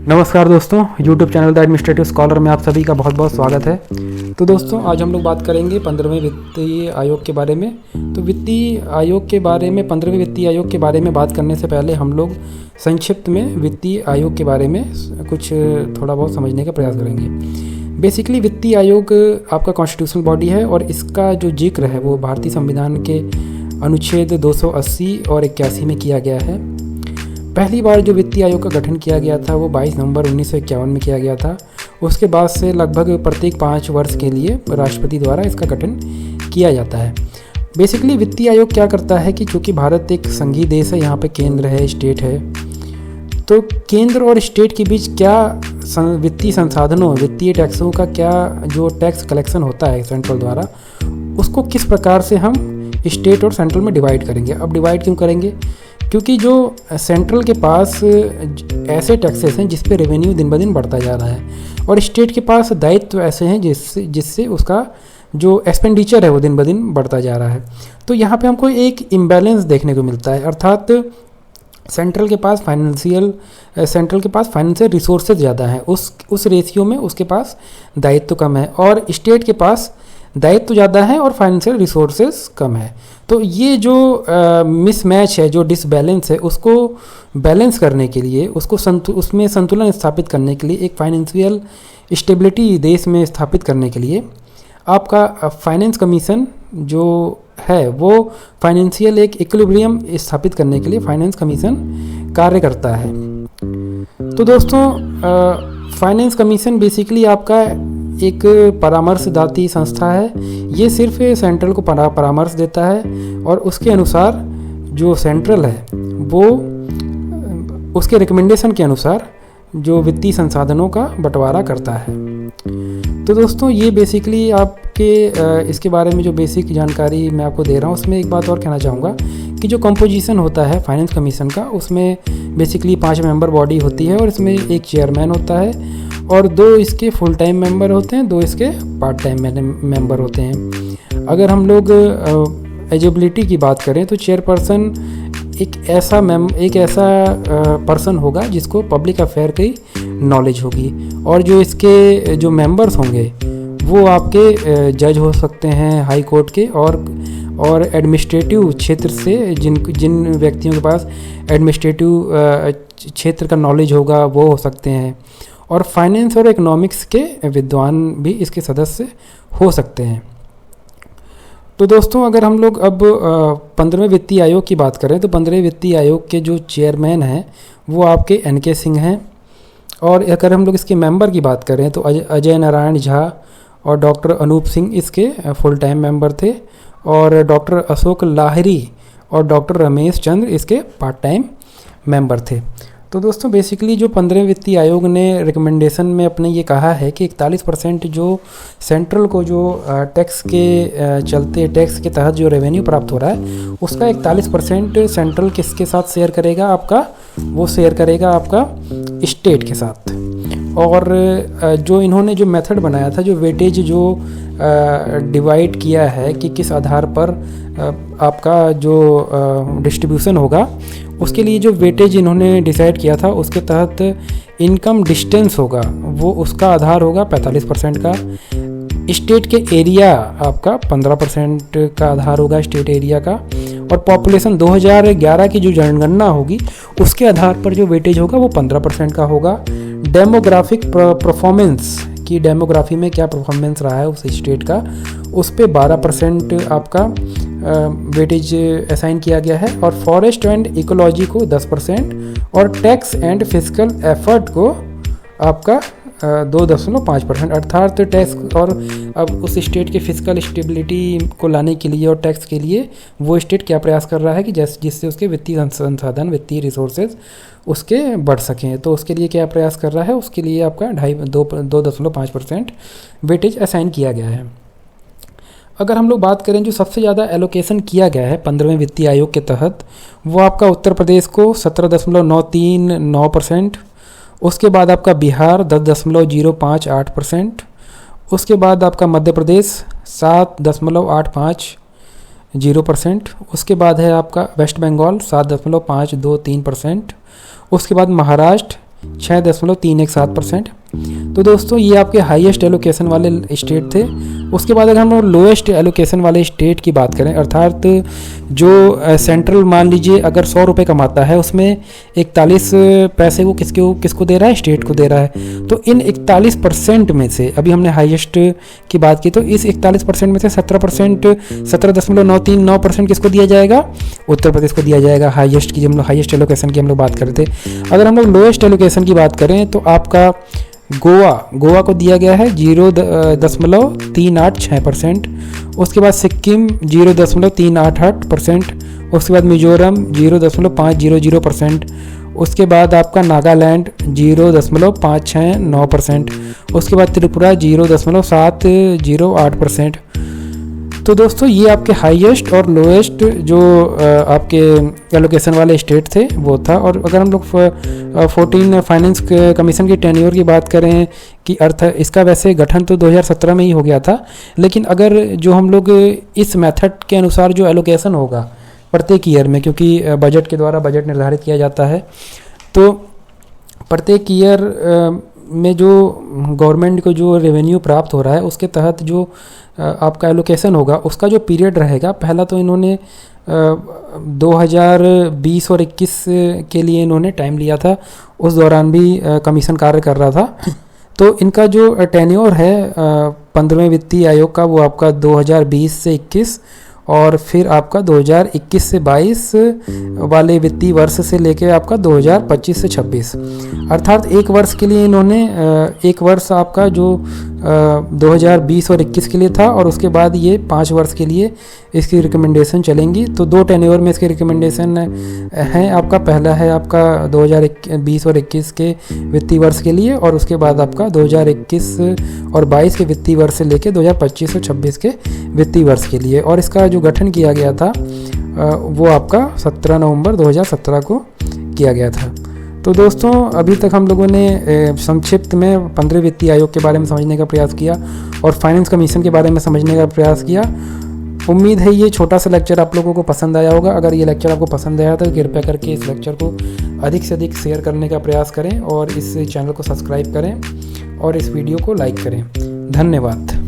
नमस्कार दोस्तों, YouTube channel the administrative scholar में आप सभी का बहुत बहुत स्वागत है। तो दोस्तों, आज हम लोग बात करेंगे 15वें वित्तीय आयोग के बारे में। तो वित्तीय आयोग के बारे में 15वें वित्तीय आयोग के बारे में बात करने से पहले हम लोग संक्षिप्त में वित्तीय आयोग के बारे में कुछ थोड़ा बहुत समझने का प्रयास करेंगे। बेसिकली वित्तीय आयोग आपका कॉन्स्टिट्यूशनल बॉडी है और इसका जो जिक्र है वो भारतीय संविधान के अनुच्छेद 280 और 81 में किया गया है। पहली बार जो वित्तीय आयोग का गठन किया गया था वो 22 नवंबर 1951 में किया गया था। उसके बाद से लगभग प्रत्येक 5 वर्ष के लिए राष्ट्रपति द्वारा इसका गठन किया जाता है। बेसिकली वित्तीय आयोग क्या करता है कि चूँकि भारत एक संघीय देश है, यहाँ पे केंद्र है, स्टेट है, तो केंद्र और स्टेट के बीच क्या वित्तीय संसाधनों, वित्तीय टैक्सों का क्या जो टैक्स कलेक्शन होता है सेंट्रल द्वारा, उसको किस प्रकार से हम स्टेट और सेंट्रल में डिवाइड करेंगे। अब डिवाइड क्यों करेंगे? क्योंकि जो सेंट्रल के पास ऐसे टैक्सेस हैं जिस पे रेवेन्यू दिन ब दिन बढ़ता जा रहा है और स्टेट के पास दायित्व ऐसे हैं जिससे उसका जो एक्सपेंडिचर है वो दिन ब दिन बढ़ता जा रहा है। तो यहाँ पे हमको एक इम्बैलेंस देखने को मिलता है, अर्थात सेंट्रल के पास फाइनेंशियल रिसोर्सेज ज़्यादा हैं, उस रेशियो में उसके पास दायित्व कम है, और स्टेट के पास दायित्व ज़्यादा है और फाइनेंशियल रिसोर्सेज कम है। तो ये जो मिसमैच है, जो डिसबैलेंस है, उसको बैलेंस करने के लिए, उसमें संतुलन स्थापित करने के लिए, एक फाइनेंशियल स्टेबिलिटी देश में स्थापित करने के लिए आपका फाइनेंस कमीशन जो है वो फाइनेंशियल एक इक्विलिब्रियम स्थापित करने के लिए फाइनेंस कमीशन कार्य करता है। तो दोस्तों, फाइनेंस कमीशन बेसिकली आपका एक परामर्शदाती संस्था है। ये सिर्फ सेंट्रल को परामर्श देता है और उसके अनुसार जो सेंट्रल है वो उसके रिकमेंडेशन के अनुसार जो वित्तीय संसाधनों का बंटवारा करता है। तो दोस्तों, ये बेसिकली आपके इसके बारे में जो बेसिक जानकारी मैं आपको दे रहा हूँ, उसमें एक बात और कहना चाहूँगा कि जो कंपोजिशन होता है फाइनेंस कमीशन का, उसमें बेसिकली 5 मेंबर बॉडी होती है और इसमें एक चेयरमैन होता है और 2 इसके फुल टाइम मेंबर होते हैं, 2 इसके पार्ट टाइम मेंबर होते हैं। अगर हम लोग एलिजिबिलिटी की बात करें तो चेयरपर्सन एक ऐसा पर्सन होगा जिसको पब्लिक अफेयर की नॉलेज होगी, और जो इसके जो मेंबर्स होंगे वो आपके जज हो सकते हैं हाई कोर्ट के, और एडमिनिस्ट्रेटिव क्षेत्र से जिन व्यक्तियों के पास एडमिनिस्ट्रेटिव क्षेत्र का नॉलेज होगा वो हो सकते हैं, और फाइनेंस और इकोनॉमिक्स के विद्वान भी इसके सदस्य हो सकते हैं। तो दोस्तों, अगर हम लोग अब 15वें वित्तीय आयोग की बात करें तो 15वें वित्तीय आयोग के जो चेयरमैन हैं वो आपके NK सिंह हैं, और अगर हम लोग इसके मेंबर की बात करें तो अजय नारायण झा और डॉक्टर अनूप सिंह इसके फुल टाइम मेंबर थे, और डॉक्टर अशोक लाहिरी और डॉक्टर रमेश चंद्र इसके पार्ट टाइम मेंबर थे। तो दोस्तों, बेसिकली जो 15वें वित्तीय आयोग ने रिकमेंडेशन में अपने ये कहा है कि 41% जो सेंट्रल को जो टैक्स के तहत जो रेवेन्यू प्राप्त हो रहा है उसका 41% सेंट्रल किसके साथ शेयर करेगा वो शेयर करेगा आपका स्टेट के साथ। और जो इन्होंने जो मेथड बनाया था, जो वेटेज जो डिवाइड किया है कि किस आधार पर आपका जो डिस्ट्रीब्यूशन होगा, उसके लिए जो वेटेज इन्होंने डिसाइड किया था उसके तहत इनकम डिस्टेंस होगा वो उसका आधार होगा 45% का। स्टेट के एरिया आपका 15% का आधार होगा स्टेट एरिया का, और पॉपुलेशन 2011 की जो जनगणना होगी उसके आधार पर जो वेटेज होगा वो 15% का होगा। डेमोग्राफिक परफॉर्मेंस की डेमोग्राफी में क्या परफॉर्मेंस रहा है उस स्टेट का, उस पे 12% आपका वेटेज असाइन किया गया है, और फॉरेस्ट एंड इकोलॉजी को 10%, और टैक्स एंड फिजिकल एफर्ट को आपका 2.5%। अर्थात टैक्स और अब उस स्टेट के फिजिकल स्टेबिलिटी को लाने के लिए और टैक्स के लिए वो स्टेट क्या प्रयास कर रहा है कि जिससे उसके वित्तीय संसाधन, वित्तीय रिसोर्सेज उसके बढ़ सकें। तो उसके लिए क्या प्रयास कर रहा है, उसके लिए आपका 2.5% वेटेज असाइन किया गया है। अगर हम लोग बात करें जो सबसे ज़्यादा एलोकेशन किया गया है 15वें वित्तीय आयोग के तहत, वो आपका उत्तर प्रदेश को 17.939%, उसके बाद आपका बिहार 10.058%, उसके बाद आपका मध्य प्रदेश 7.850%, उसके बाद है आपका वेस्ट बंगाल 7.523%, उसके बाद महाराष्ट्र 6.317%। तो दोस्तों ये आपके हाईएस्ट एलोकेशन वाले स्टेट थे। उसके बाद अगर हम लोएस्ट एलोकेशन वाले स्टेट की बात करें, अर्थात जो सेंट्रल मान लीजिए अगर 100 रुपये कमाता है उसमें 41 पैसे वो किसको दे रहा है, स्टेट को दे रहा है। तो इन 41% में से अभी हमने हाईएस्ट की बात की, तो इस 41% में से 17%, 17.939% किसको दिया जाएगा, उत्तर प्रदेश को दिया जाएगा। हाईएस्ट की, जब हम लोग हाईएस्ट एलोकेशन की हम लोग बात कर रहे थे। अगर हम लोग लोएस्ट एलोकेशन की बात करें तो आपका गोवा को दिया गया है 0.386%। उसके बाद सिक्किम 0.388%। उसके बाद मिजोरम 0.500%। उसके बाद आपका नागालैंड 0.569%। उसके बाद त्रिपुरा 0.708%। तो दोस्तों ये आपके हाईएस्ट और लोएस्ट जो आपके एलोकेशन वाले स्टेट थे वो था। और अगर हम लोग 14 फाइनेंस कमीशन की टेन्योर की बात करें कि अर्थ इसका वैसे गठन तो 2017 में ही हो गया था, लेकिन अगर जो हम लोग इस मेथड के अनुसार जो एलोकेशन होगा प्रत्येक ईयर में, क्योंकि बजट के द्वारा बजट निर्धारित किया जाता है, तो प्रत्येक ईयर में जो गवर्नमेंट को जो रेवेन्यू प्राप्त हो रहा है उसके तहत जो आपका एलोकेशन होगा उसका जो पीरियड रहेगा, पहला तो इन्होंने 2020 और 21 के लिए इन्होंने टाइम लिया था, उस दौरान भी कमीशन कार्य कर रहा था। तो इनका जो टेन्योर है 15वें वित्तीय आयोग का वो आपका 2020 से 21 और फिर आपका 2021 से 22 वाले वित्तीय वर्ष से लेकर आपका 2025 से 26, अर्थात एक वर्ष के लिए इन्होंने एक वर्ष आपका जो 2020 और 21 के लिए था और उसके बाद ये 5 वर्ष के लिए इसकी रिकमेंडेशन चलेंगी। तो 2 टेन्योर में इसकी रिकमेंडेशन हैं। आपका पहला है आपका 2020 और 21 के वित्तीय वर्ष के लिए और उसके बाद आपका 2021 और 22 के वित्तीय वर्ष से लेकर 2025 और 26 के वित्तीय वर्ष के लिए। और इसका जो गठन किया गया था वो आपका 17 नवंबर 2017 को किया गया था। तो दोस्तों अभी तक हम लोगों ने संक्षिप्त में 15वें वित्तीय आयोग के बारे में समझने का प्रयास किया और फाइनेंस कमीशन के बारे में समझने का प्रयास किया। उम्मीद है ये छोटा सा लेक्चर आप लोगों को पसंद आया होगा। अगर ये लेक्चर आपको पसंद आया तो कृपया करके इस लेक्चर को अधिक से अधिक शेयर करने का प्रयास करें और इस चैनल को सब्सक्राइब करें और इस वीडियो को लाइक करें। धन्यवाद।